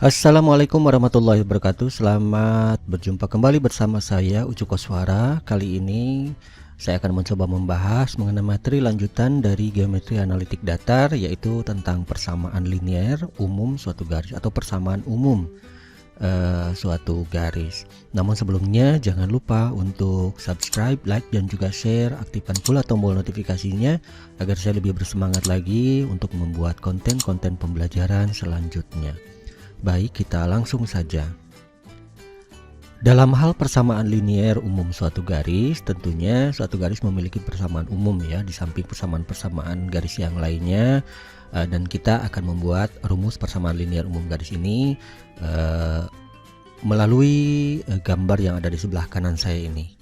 Assalamualaikum warahmatullahi wabarakatuh. Selamat berjumpa kembali bersama saya Ucu Koswara. Kali ini saya akan mencoba membahas mengenai materi lanjutan dari geometri analitik datar, yaitu tentang persamaan linear umum suatu garis atau persamaan umum suatu garis. Namun sebelumnya jangan lupa untuk subscribe, like, dan juga share. Aktifkan pula tombol notifikasinya agar saya lebih bersemangat lagi untuk membuat konten-konten pembelajaran selanjutnya. Baik, kita langsung saja. Dalam hal persamaan linear umum suatu garis, tentunya suatu garis memiliki persamaan umum ya, di samping persamaan-persamaan garis yang lainnya, dan kita akan membuat rumus persamaan linear umum garis ini melalui gambar yang ada di sebelah kanan saya ini.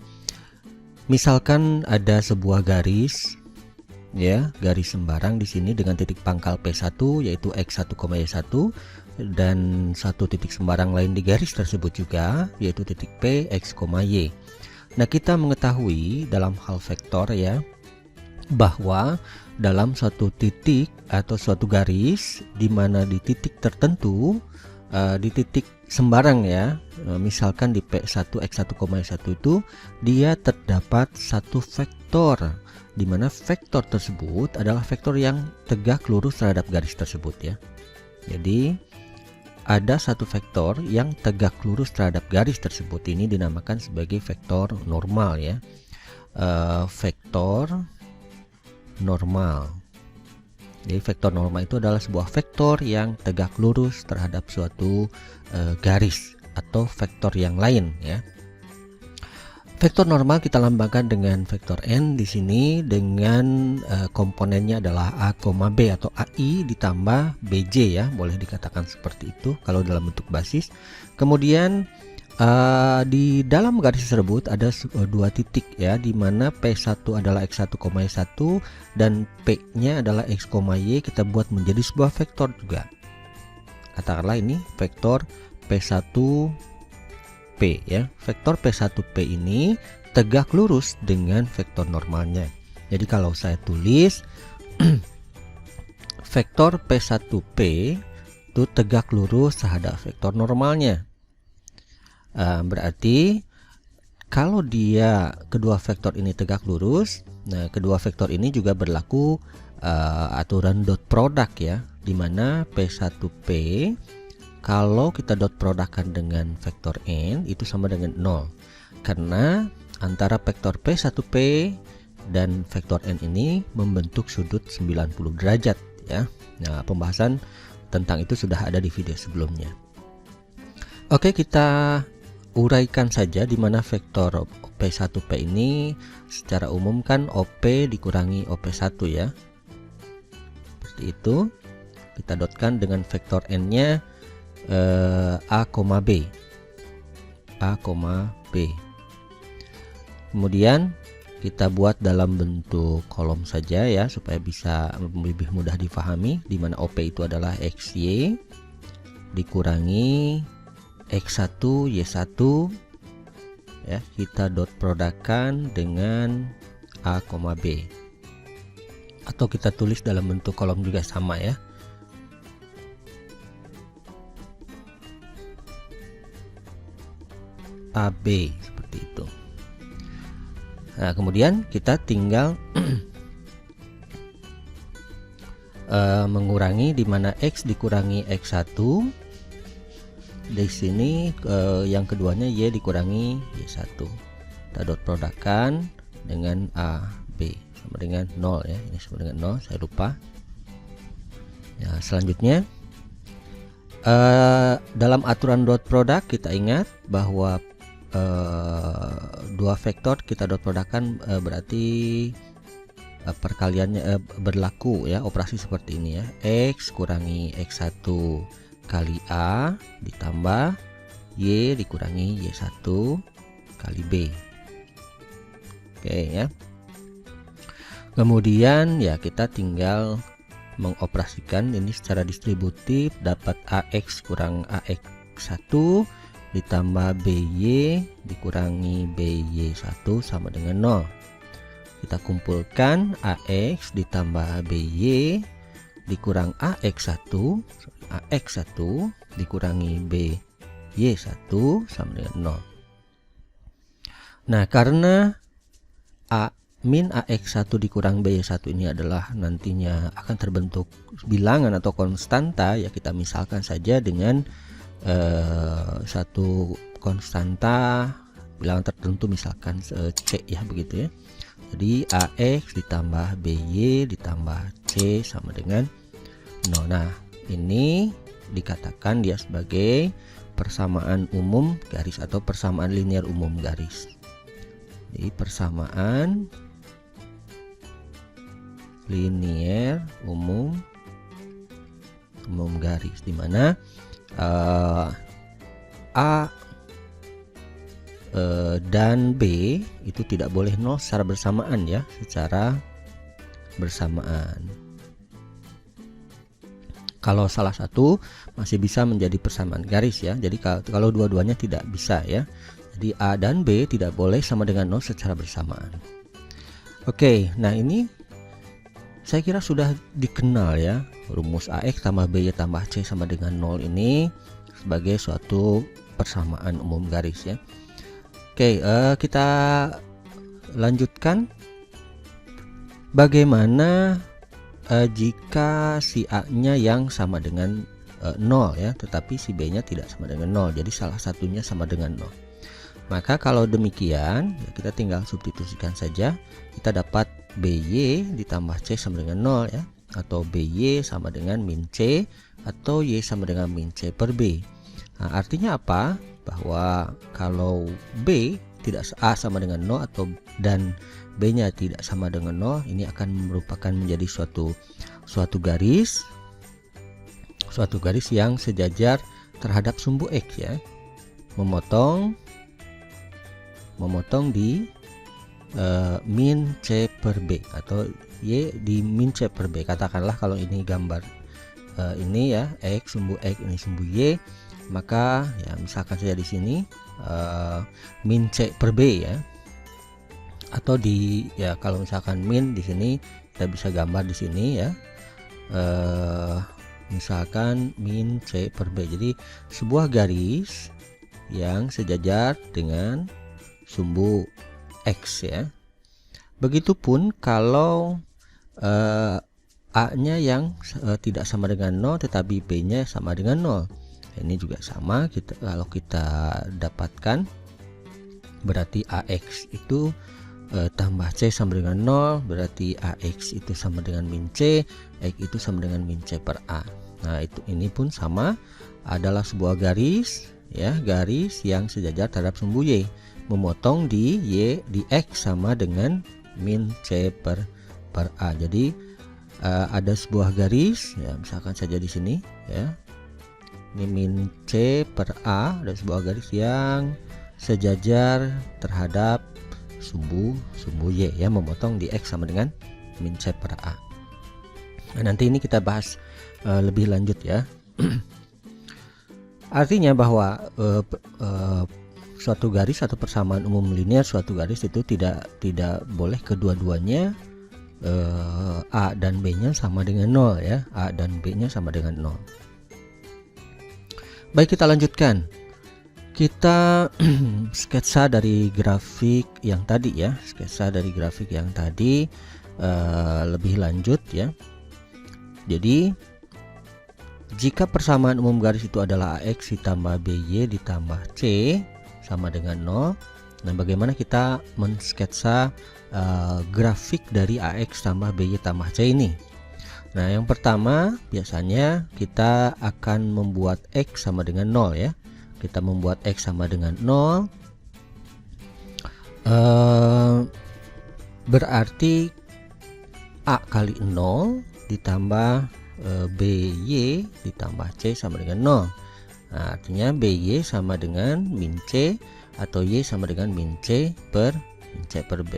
Misalkan ada sebuah garis ya, garis sembarang di sini dengan titik pangkal P1 yaitu x1, y1, dan satu titik sembarang lain di garis tersebut juga yaitu titik P, x, y. Nah, kita mengetahui dalam hal vektor ya, bahwa dalam suatu titik atau suatu garis di mana di titik tertentu, di titik sembarang ya, misalkan di P1, x1, y1 itu dia terdapat satu vektor, di mana vektor tersebut adalah vektor yang tegak lurus terhadap garis tersebut ya. Jadi ada satu vektor yang tegak lurus terhadap garis tersebut, ini dinamakan sebagai vektor normal ya. Vektor normal. Jadi vektor normal itu adalah sebuah vektor yang tegak lurus terhadap suatu garis atau vektor yang lain ya. Vektor normal kita lambangkan dengan vektor n di sini dengan komponennya adalah a, b atau ai ditambah bj ya, boleh dikatakan seperti itu kalau dalam bentuk basis. Kemudian di dalam garis tersebut ada dua titik ya, di mana P1 adalah x1, y1 dan P-nya adalah x, y, kita buat menjadi sebuah vektor juga. Katakanlah ini vektor P1 P ya. Vektor P1P ini tegak lurus dengan vektor normalnya. Jadi kalau saya tulis vektor P1P itu tegak lurus terhadap vektor normalnya. Berarti kalau dia kedua vektor ini tegak lurus, nah kedua vektor ini juga berlaku aturan dot product ya, di mana P1P kalau kita dot produkkan dengan vektor n itu sama dengan 0, karena antara vektor P1P dan vektor n ini membentuk sudut 90 derajat ya. Nah, pembahasan tentang itu sudah ada di video sebelumnya. Oke, kita uraikan saja di mana vektor P1P ini secara umum kan OP dikurangi OP1 ya. Seperti itu. Kita dotkan dengan vektor n-nya a, b. Kemudian kita buat dalam bentuk kolom saja ya, supaya bisa lebih mudah difahami, di mana OP itu adalah XY dikurangi X1 Y1 ya, kita dot produkkan dengan a, b, atau kita tulis dalam bentuk kolom juga sama ya. AB seperti itu. Nah, kemudian kita tinggal mengurangi, di mana X dikurangi X1 di sini, yang keduanya Y dikurangi Y1. Kita dot produkkan dengan AB sama dengan 0 ya. Ini sama dengan 0, saya lupa. Ya, selanjutnya dalam aturan dot product kita ingat bahwa dua vektor kita dot produkkan berarti perkaliannya berlaku ya, operasi seperti ini ya. X kurangi X1 kali A ditambah Y dikurangi Y1 kali B. Oke ya. Kemudian ya kita tinggal mengoperasikan ini secara distributif, dapat AX kurang AX1 ditambah BY dikurangi BY1 sama dengan 0. Kita kumpulkan AX ditambah BY dikurang AX1 dikurangi BY1 sama dengan 0. Nah, karena A min AX1 dikurang BY1 ini adalah nantinya akan terbentuk bilangan atau konstanta, ya kita misalkan saja dengan satu konstanta bilangan tertentu, misalkan C ya, begitu ya. Jadi AX ditambah BY ditambah C sama dengan 0. Nah, ini dikatakan dia sebagai persamaan umum garis atau persamaan linear umum garis. Jadi persamaan linear umum garis, di mana A dan B itu tidak boleh 0 secara bersamaan ya, secara bersamaan. Kalau salah satu masih bisa menjadi persamaan garis ya. Jadi kalau dua-duanya tidak bisa ya. Jadi A dan B tidak boleh sama dengan 0 secara bersamaan. Oke, nah ini saya kira sudah dikenal ya, rumus AX tambah BY tambah C sama dengan 0 ini sebagai suatu persamaan umum garis ya. Oke, kita lanjutkan. Bagaimana jika si A-nya yang sama dengan 0 ya, tetapi si B-nya tidak sama dengan 0. Jadi salah satunya sama dengan 0. Maka kalau demikian, ya kita tinggal substitusikan saja. Kita dapat BY ditambah C sama dengan 0 ya, atau BY sama dengan min C, atau Y sama dengan min C per B. Nah, artinya apa? Bahwa kalau B tidak A sama dengan 0 atau dan B-nya tidak sama dengan 0, ini akan merupakan menjadi suatu garis yang sejajar terhadap sumbu X ya, memotong di min C per B atau Y di min C per B. Katakanlah kalau ini gambar ini ya, X, sumbu X, ini sumbu Y, maka ya misalkan saja di sini min C per B ya, atau ya kalau misalkan min di sini kita bisa gambar di sini ya, misalkan min C per B. Jadi sebuah garis yang sejajar dengan sumbu X ya. Begitupun kalau A-nya yang tidak sama dengan 0 tetapi B-nya sama dengan 0. Ini juga sama, kalau kita dapatkan berarti AX itu tambah C sama dengan 0, berarti AX itu sama dengan min C, X itu sama dengan min C per A. Nah, ini pun sama, adalah sebuah garis ya, garis yang sejajar terhadap sumbu Y, memotong di Y di X sama dengan min C per A. Jadi ada sebuah garis ya, misalkan saja di sini ya, ini min C per A, ada sebuah garis yang sejajar terhadap sumbu Y ya, memotong di X sama dengan min C per A. Nah, nanti ini kita bahas lebih lanjut ya. Artinya bahwa suatu garis atau persamaan umum linear suatu garis itu tidak boleh kedua-duanya A dan B-nya sama dengan 0 ya, A dan B-nya sama dengan 0. Baik, kita lanjutkan. Kita sketsa dari grafik yang tadi ya, lebih lanjut ya. Jadi jika persamaan umum garis itu adalah AX ditambah BY ditambah C sama dengan 0. Nah, bagaimana kita mensketsa grafik dari AX tambah BY tambah C ini? Nah, yang pertama biasanya kita akan membuat X sama dengan 0 ya. Kita membuat X sama dengan 0, berarti A kali 0 ditambah BY ditambah C sama dengan 0. Nah, artinya BY sama dengan min C atau Y sama dengan min C per B.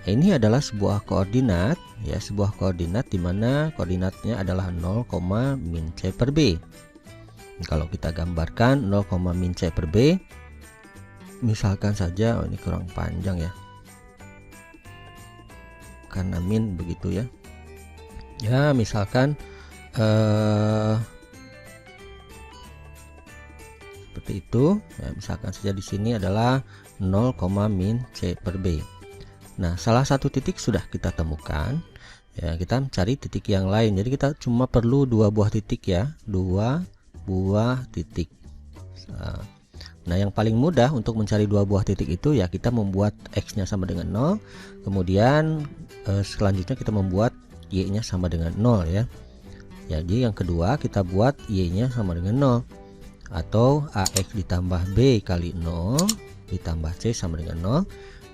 Nah, ini adalah sebuah koordinat ya, sebuah koordinat di mana koordinatnya adalah 0, min C per B. Kalau kita gambarkan 0, min C per B, misalkan saja, ini kurang panjang ya karena min begitu ya. Ya, misalkan seperti itu ya, misalkan saja di sini adalah 0, min C per B. Nah, salah satu titik sudah kita temukan ya, kita mencari titik yang lain. Jadi kita cuma perlu 2 buah titik ya, 2 buah titik. Nah, yang paling mudah untuk mencari 2 buah titik itu ya kita membuat X nya sama dengan 0, kemudian selanjutnya kita membuat Y nya sama dengan 0 ya. Jadi yang kedua kita buat Y nya sama dengan 0, atau AX ditambah B kali 0 ditambah C sama dengan 0,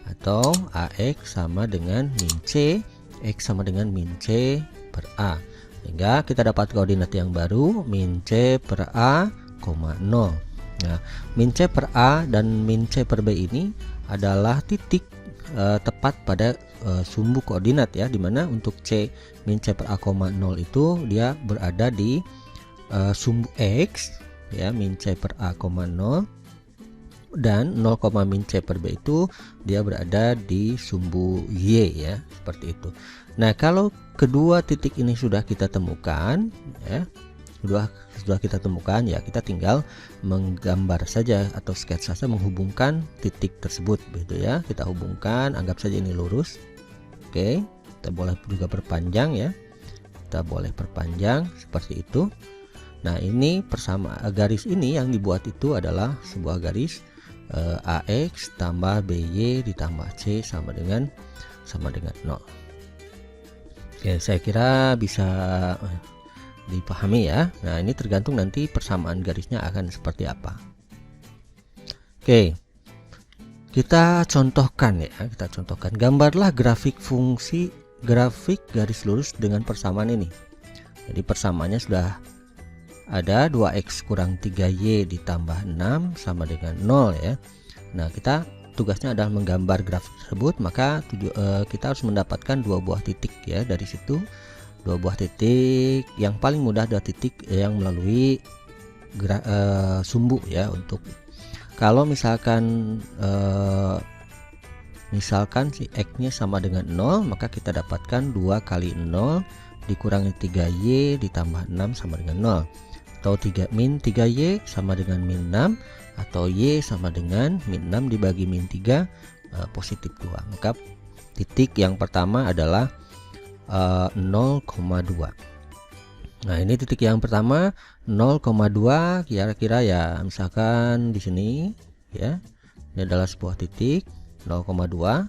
atau AX sama dengan min C, X sama dengan min C per A, sehingga kita dapat koordinat yang baru min C per A, 0. Nah, min C per A dan min C per B ini adalah titik tepat pada sumbu koordinat ya, dimana untuk C min C per A, 0 itu dia berada di sumbu X ya, min C per A, 0, dan 0, min C per B itu dia berada di sumbu Y ya, seperti itu. Nah, kalau kedua titik ini sudah kita temukan ya, sudah kita temukan ya, kita tinggal menggambar saja atau sketch saja menghubungkan titik tersebut gitu ya. Kita hubungkan, anggap saja ini lurus. Oke, kita boleh juga perpanjang ya, kita boleh perpanjang seperti itu. Nah, ini garis ini yang dibuat itu adalah sebuah garis AX tambah BY ditambah C sama dengan 0. Oke, saya kira bisa dipahami ya. Nah, ini tergantung nanti persamaan garisnya akan seperti apa. Oke, kita contohkan ya, gambarlah grafik garis lurus dengan persamaan ini. Jadi persamaannya sudah ada 2x kurang 3y ditambah 6 sama dengan 0 ya. Nah, kita tugasnya adalah menggambar grafik tersebut, maka kita harus mendapatkan 2 buah titik ya. Dari situ 2 buah titik, yang paling mudah adalah titik yang melalui sumbu ya. Untuk kalau misalkan si X nya sama dengan 0, maka kita dapatkan 2 kali 0 dikurangi 3y ditambah 6 sama dengan 0, atau min 3y sama dengan min 6, atau y sama dengan min 6 dibagi min 3 positif 2. Maka titik yang pertama adalah 0,2. Nah, ini titik yang pertama 0,2, kira-kira ya, misalkan di sini ya, ini adalah sebuah titik 0,2.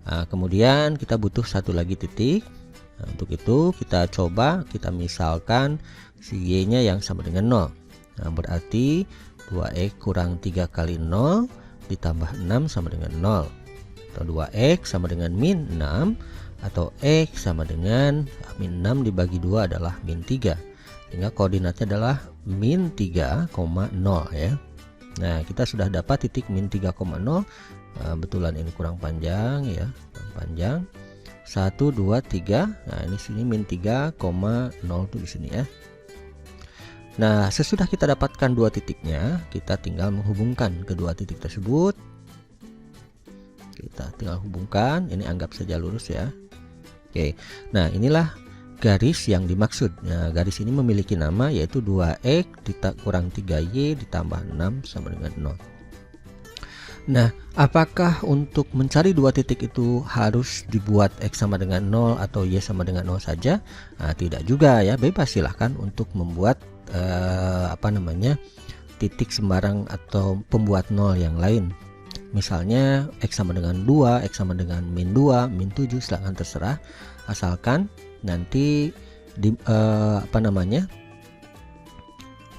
Nah, kemudian kita butuh satu lagi titik. Nah, untuk itu kita misalkan si y nya yang sama dengan 0. Nah, berarti 2x kurang 3 kali 0 ditambah 6 sama dengan 0, atau 2x sama dengan min 6, atau x sama dengan min 6 dibagi 2 adalah min 3, sehingga koordinatnya adalah min 3,0 ya. Nah, kita sudah dapat titik min 3,0. Betulan ini kurang panjang ya, 1, 2, 3. Nah, ini sini min 3,0 tuh di sini ya. Nah, sesudah kita dapatkan 2 titiknya, kita tinggal menghubungkan kedua titik tersebut. Kita tinggal hubungkan, ini anggap saja lurus ya. Oke, nah inilah garis yang dimaksud. Nah, garis ini memiliki nama yaitu 2x kurang 3y ditambah 6 sama dengan 0. Nah, apakah untuk mencari 2 titik itu harus dibuat x sama dengan 0 atau y sama dengan 0 saja? Nah, tidak juga ya, bebas silahkan untuk membuat titik sembarang atau pembuat 0 yang lain. Misalnya x sama dengan 2, x sama dengan min 2, min 7, silahkan terserah, asalkan nanti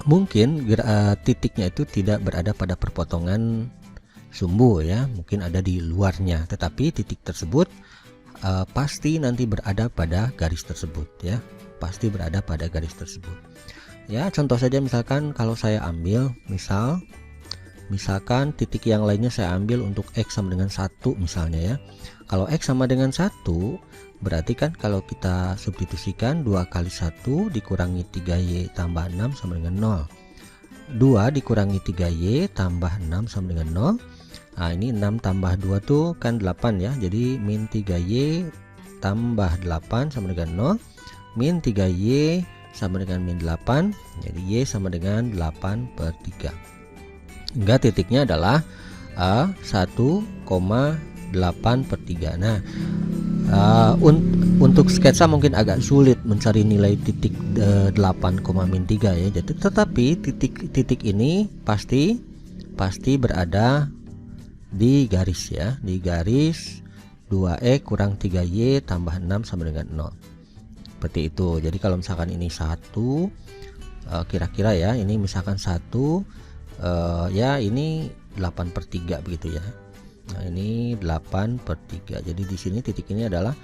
mungkin titiknya itu tidak berada pada perpotongan sumbu ya, mungkin ada di luarnya, tetapi titik tersebut pasti nanti berada pada garis tersebut ya, pasti berada pada garis tersebut ya. Contoh saja, misalkan kalau saya ambil misalkan titik yang lainnya saya ambil untuk x sama dengan 1 misalnya ya. Kalau x sama dengan 1, berarti kan kalau kita substitusikan 2 kali 1 dikurangi 3y tambah 6 sama dengan 0, 2 dikurangi 3y tambah 6 sama dengan 0. Nah, ini 6 tambah 2 tuh kan 8 ya, jadi min 3y tambah 8 sama dengan 0. min 3Y sama dengan min 8, jadi Y sama dengan 8/3. Hingga titiknya adalah 1,8/3. Nah, untuk sketsa mungkin agak sulit mencari nilai titik 8,-3 ya. Jadi tetapi titik ini pasti berada di garis ya, di garis 2x kurang 3y tambah 6 sama dengan 0. Seperti itu. Jadi kalau misalkan ini 1, kira-kira ya, ini misalkan 1, ya ini 8/3 begitu ya. Nah, ini 8/3. Jadi di sini titik ini adalah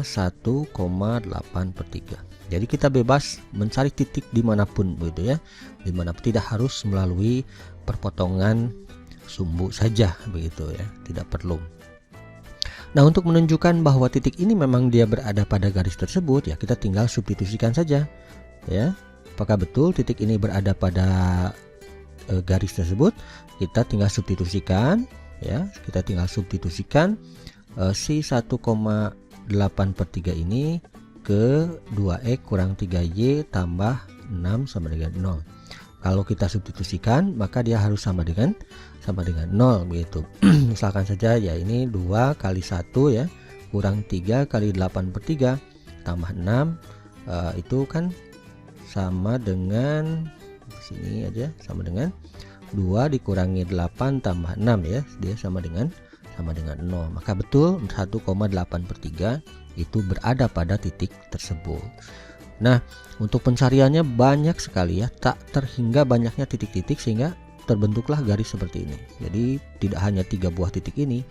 1,8/3. Jadi kita bebas mencari titik dimanapun begitu ya, dimanapun, tidak harus melalui perpotongan sumbu saja begitu ya, tidak perlu. Nah, untuk menunjukkan bahwa titik ini memang dia berada pada garis tersebut ya, kita tinggal substitusikan saja ya. Apakah betul titik ini berada pada garis tersebut? Kita tinggal substitusikan ya, kita tinggal substitusikan si 1,8/3 ini ke 2x kurang 3y tambah 6 sama dengan 0. Kalau kita substitusikan maka dia harus sama dengan 0 begitu. Misalkan saja ya, ini 2 kali 1 ya kurang 3 kali 8/3 tambah 6, itu kan sama dengan sini aja, sama dengan 2 dikurangi 8 tambah 6 ya, dia sama dengan 0. Maka betul 1,8/3 itu berada pada titik tersebut. Nah, untuk pencariannya banyak sekali ya, tak terhingga banyaknya titik-titik sehingga terbentuklah garis seperti ini. Jadi tidak hanya 3 buah titik ini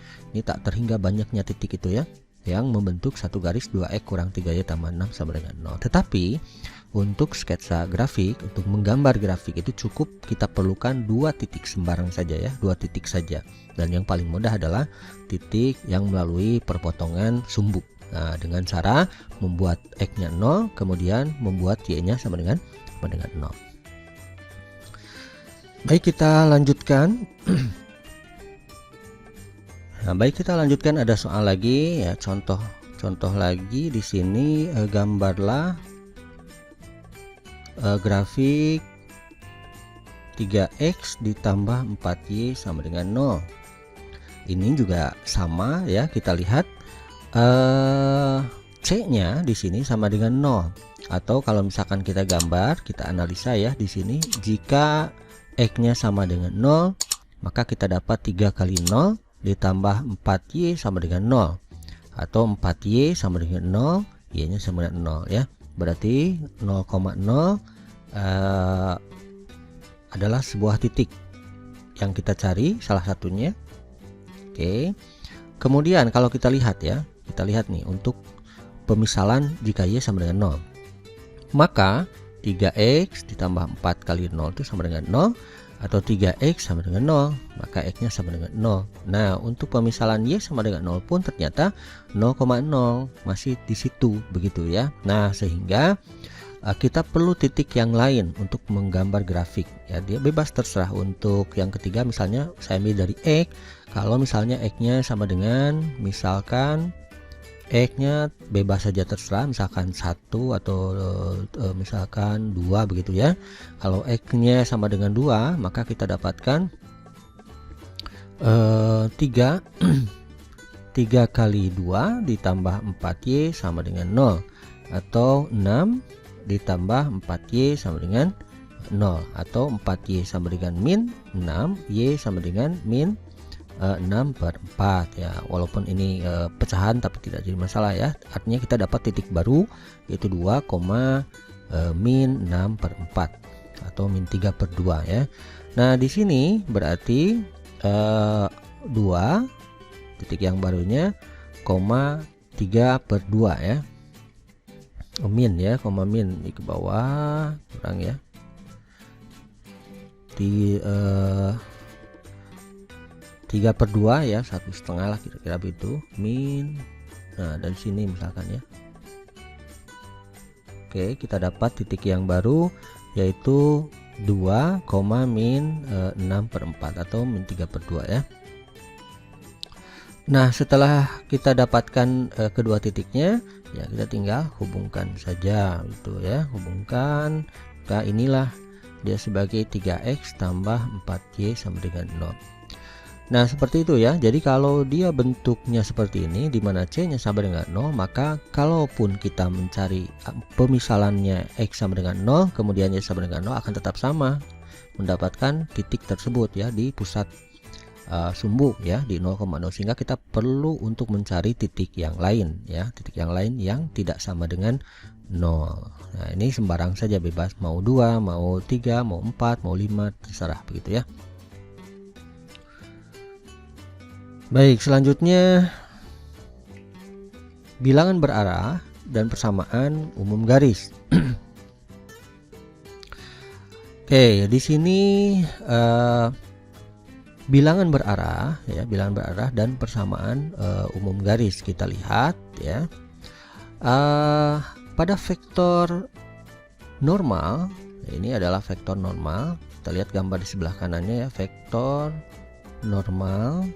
tak terhingga banyaknya titik itu ya, yang membentuk satu garis 2x kurang 3y tambah 6 sama dengan 0. Tetapi untuk sketsa grafik, untuk menggambar grafik itu cukup kita perlukan 2 titik sembarang saja ya, 2 titik saja. Dan yang paling mudah adalah titik yang melalui perpotongan sumbu. Nah, dengan cara membuat x-nya 0, kemudian membuat y-nya sama dengan 0. Baik, kita lanjutkan. Nah, baik, kita lanjutkan, ada soal lagi ya, contoh lagi di sini. Gambarlah grafik 3x ditambah 4y sama dengan 0. Ini juga sama ya, kita lihat C-nya di sini sama dengan 0. Atau kalau misalkan kita gambar, kita analisa ya di sini, jika x-nya sama dengan 0, maka kita dapat 3 kali 0 ditambah 4y sama dengan 0. Atau 4y sama dengan 0, y-nya sama dengan 0 ya. Berarti 0,0 adalah sebuah titik yang kita cari, salah satunya. Oke. Kemudian kalau kita lihat ya, kita lihat nih untuk pemisalan jika y sama dengan 0, maka 3x ditambah 4 kali 0 itu sama dengan 0, atau 3x sama dengan 0, maka x-nya sama dengan 0. Nah, untuk pemisalan y sama dengan 0 pun ternyata 0,0 masih di situ begitu ya. Nah, sehingga kita perlu titik yang lain untuk menggambar grafik ya, dia bebas terserah. Untuk yang ketiga misalnya saya ambil dari x, kalau misalnya x-nya sama dengan, misalkan x-nya bebas saja terserah, misalkan 1 atau misalkan 2 begitu ya. Kalau x-nya sama dengan 2, maka kita dapatkan 3 kali 2 ditambah 4y sama dengan 0, atau 6 ditambah 4y sama dengan 0, atau 4y sama dengan min 6, y sama dengan min 6/4 ya. Walaupun ini pecahan tapi tidak jadi masalah ya, artinya kita dapat titik baru yaitu 2, min 6/4 atau min 3/2 ya. Nah, di sini berarti 2 titik yang barunya, 3/2 ya. Min ya, min di ke bawah kurang ya, di 3/2 ya, 1,5 lah kira-kira begitu, min. Nah, dari sini misalkan ya. Oke, kita dapat titik yang baru yaitu 2, min 6/4 atau min 3/2 ya. Nah, setelah kita dapatkan kedua titiknya, ya kita tinggal hubungkan saja gitu ya. Hubungkan, nah inilah dia sebagai 3x tambah 4y sama dengan 0. Nah, seperti itu ya. Jadi kalau dia bentuknya seperti ini, di mana c-nya sama dengan 0, maka kalaupun kita mencari pemisalannya x sama dengan 0, kemudian y sama dengan 0 akan tetap sama, mendapatkan titik tersebut ya di pusat sumbu ya di 0,0, sehingga kita perlu untuk mencari titik yang lain ya, titik yang lain yang tidak sama dengan 0. Nah, ini sembarang saja, bebas mau 2, mau 3, mau 4, mau 5, terserah begitu ya. Baik, selanjutnya bilangan berarah dan persamaan umum garis. Oke, di sini bilangan berarah ya, bilangan berarah dan persamaan umum garis kita lihat ya. Pada vektor normal, ini adalah vektor normal. Kita lihat gambar di sebelah kanannya ya, vektor normal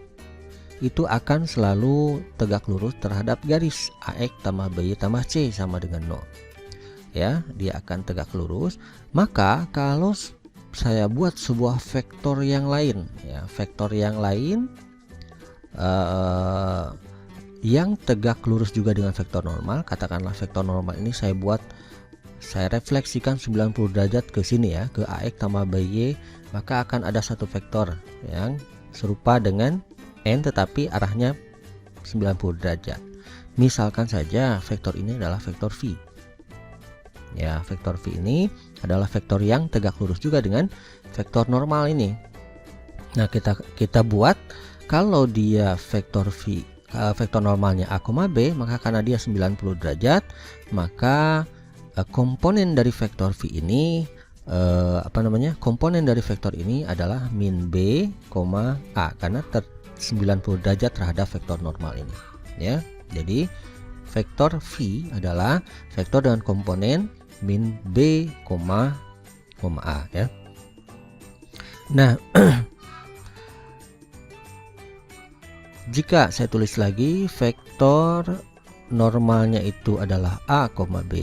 itu akan selalu tegak lurus terhadap garis AX tambah BY tambah C sama dengan 0 ya, dia akan tegak lurus. Maka kalau saya buat sebuah vektor yang lain ya, vektor yang lain yang tegak lurus juga dengan vektor normal, katakanlah vektor normal ini saya refleksikan 90 derajat ke sini ya, ke AX tambah BY, maka akan ada satu vektor yang serupa dengan N tetapi arahnya 90 derajat. Misalkan saja vektor ini adalah vektor V. Ya, vektor V ini adalah vektor yang tegak lurus juga dengan vektor normal ini. Nah, kita buat kalau dia vektor V, vektor normalnya A, B, maka karena dia 90 derajat, maka komponen dari vektor V ini komponen dari vektor ini adalah min B, A karena 90 derajat terhadap vektor normal ini ya. Jadi vektor V adalah vektor dengan komponen min B, A ya. Nah, jika saya tulis lagi vektor normalnya itu adalah A, B,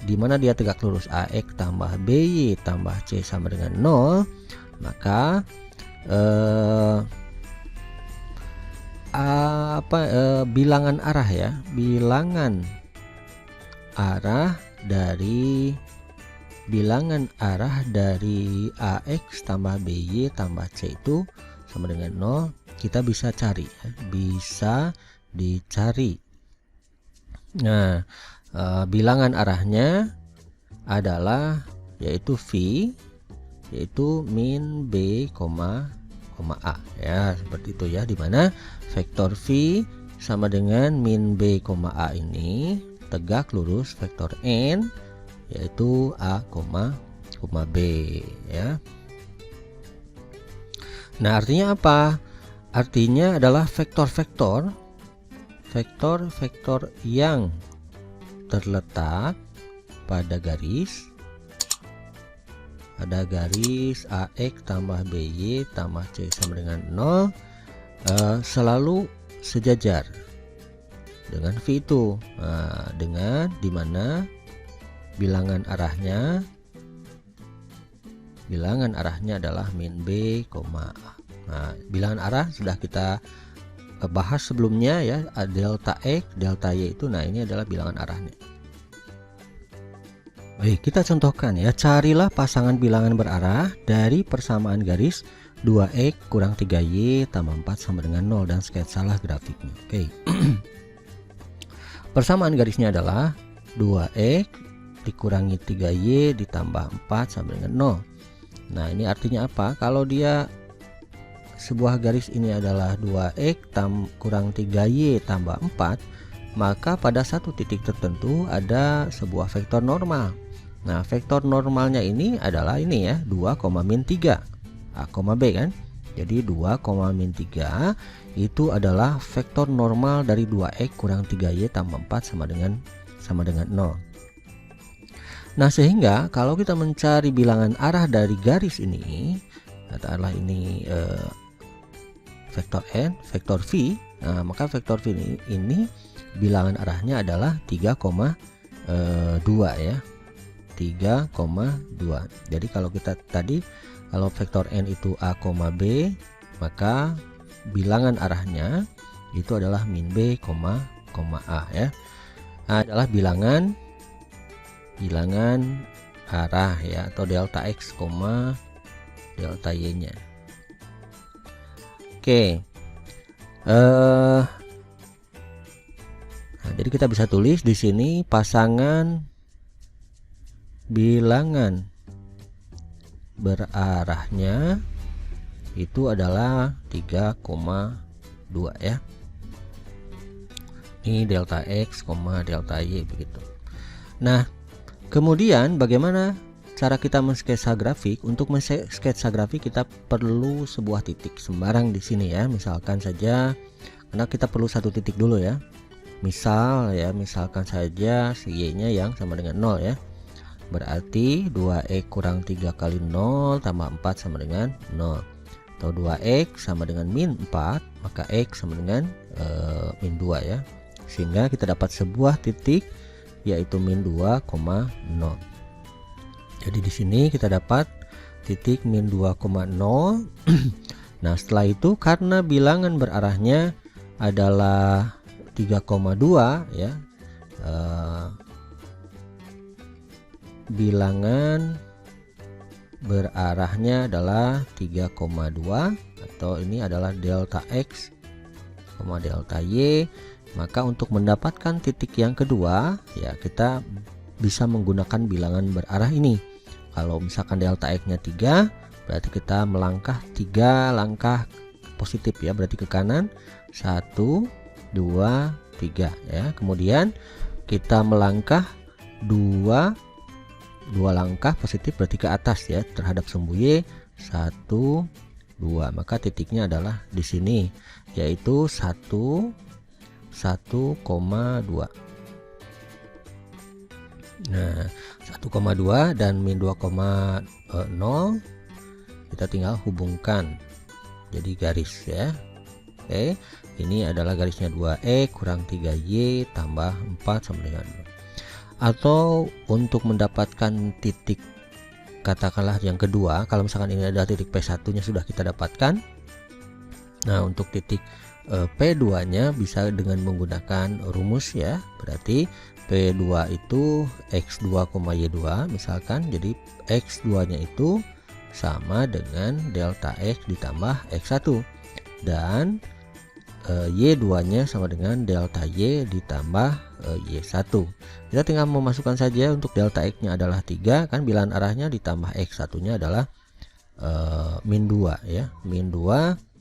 di mana dia tegak lurus AX tambah BY tambah C sama dengan 0, maka bilangan arah ya, bilangan arah dari AX tambah BY tambah C itu sama dengan 0, kita bisa cari ya, bisa dicari. Nah, bilangan arahnya adalah yaitu V, yaitu min B, A ya, seperti itu ya, dimana vektor V sama dengan min B, A ini tegak lurus vektor N yaitu A, B ya. Nah, artinya apa? Artinya adalah vektor-vektor yang terletak pada garis AX tambah BY tambah C sama dengan 0 selalu sejajar dengan V itu, dengan dimana bilangan arahnya adalah min B, A. Nah, bilangan arah sudah kita bahas sebelumnya ya, delta X, delta Y itu. Nah, ini adalah bilangan arahnya. Baik, kita contohkan ya. Carilah pasangan bilangan berarah dari persamaan garis 2x kurang 3y tambah 4 sama dengan 0 dan sketsalah grafiknya. Oke. Persamaan garisnya adalah 2x dikurangi 3y ditambah 4 sama dengan 0. Nah, ini artinya apa? Kalau dia sebuah garis ini adalah 2x kurang 3y tambah 4, maka pada satu titik tertentu ada sebuah vektor normal. Nah, vektor normalnya ini adalah ini ya, 2, min 3 A, B kan. Jadi 2, min 3 itu adalah vektor normal dari 2x kurang 3y tambah 4 sama dengan 0. Nah, sehingga kalau kita mencari bilangan arah dari garis ini, katakanlah ini vektor n, vektor v. Nah, maka vektor v ini bilangan arahnya adalah 3,2 ya. 3,2. Jadi kalau kita tadi kalau vektor n itu a, b, maka bilangan arahnya itu adalah min b, a ya. Nah, adalah bilangan arah ya, atau delta x, delta y nya. Oke. Nah, jadi kita bisa tulis di sini pasangan bilangan berarahnya itu adalah 3,2 ya. Ini delta x, delta y begitu. Nah, kemudian bagaimana cara kita mensketsa grafik? Untuk mensketsa grafik kita perlu sebuah titik sembarang di sini ya. Misalkan saja, karena kita perlu satu titik dulu ya. Misalkan saja si y-nya yang sama dengan 0 ya. Berarti 2x kurang 3 kali 0 tambah 4 sama dengan 0. Atau 2x sama dengan min 4, maka x sama dengan min 2 ya. Sehingga kita dapat sebuah titik yaitu min 2,0. Jadi di sini kita dapat titik min 2,0. Nah, setelah itu karena bilangan berarahnya adalah 3,2 ya. Bilangan berarahnya adalah 3,2 atau ini adalah delta x, delta y. Maka untuk mendapatkan titik yang kedua ya, kita bisa menggunakan bilangan berarah ini. Kalau misalkan delta x nya 3, berarti kita melangkah 3 langkah positif ya, berarti ke kanan 1, 2, 3 ya. Kemudian kita melangkah 2 langkah positif, berarti ke atas ya, terhadap sumbu y 1, 2. Maka titiknya adalah di sini, yaitu 1,2. Nah, 1,2 dan min 2,0 kita tinggal hubungkan jadi garis ya. Oke, ini adalah garisnya 2x kurang 3y tambah 4 sama dengan 0. Atau untuk mendapatkan titik katakanlah yang kedua, kalau misalkan ini adalah titik P1 nya sudah kita dapatkan. Nah, untuk titik P2 nya bisa dengan menggunakan rumus ya. Berarti P2 itu x2, y2 misalkan. Jadi x2 nya itu sama dengan delta x ditambah x1, dan y2 nya sama dengan delta y ditambah y1. Kita tinggal memasukkan saja. Untuk delta x nya adalah 3 kan, bilangan arahnya ditambah x1 nya adalah min 2 ya, min 2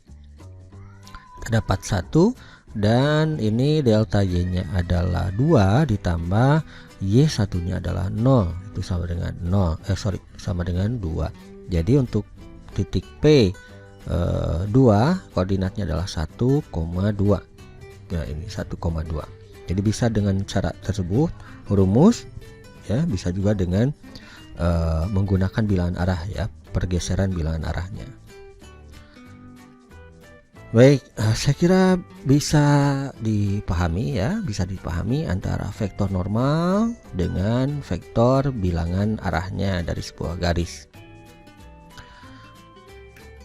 dapat 1, dan ini delta y nya adalah 2 ditambah y1 nya adalah 0, itu sama dengan 0 sama dengan 2. Jadi untuk titik P 2 koordinatnya adalah 1,2. Nah, ini 1,2. Jadi bisa dengan cara tersebut rumus ya, bisa juga dengan menggunakan bilangan arah ya, pergeseran bilangan arahnya. Baik, saya kira bisa dipahami ya, bisa dipahami antara vektor normal dengan vektor bilangan arahnya dari sebuah garis.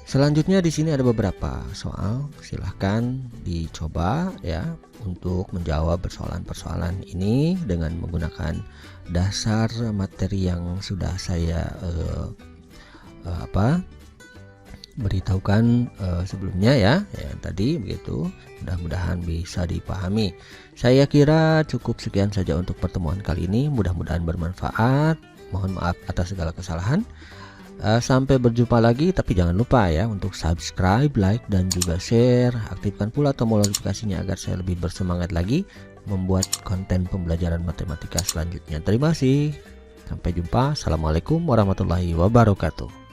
Selanjutnya di sini ada beberapa soal, silahkan dicoba ya untuk menjawab persoalan-persoalan ini dengan menggunakan dasar materi yang sudah saya beritahukan sebelumnya ya, tadi begitu. Mudah-mudahan bisa dipahami. Saya kira cukup sekian saja untuk pertemuan kali ini, mudah-mudahan bermanfaat. Mohon maaf atas segala kesalahan. Sampai berjumpa lagi, tapi jangan lupa ya untuk subscribe, like, dan juga share. Aktifkan pula tombol notifikasinya agar saya lebih bersemangat lagi membuat konten pembelajaran matematika selanjutnya. Terima kasih. Sampai jumpa. Assalamualaikum warahmatullahi wabarakatuh.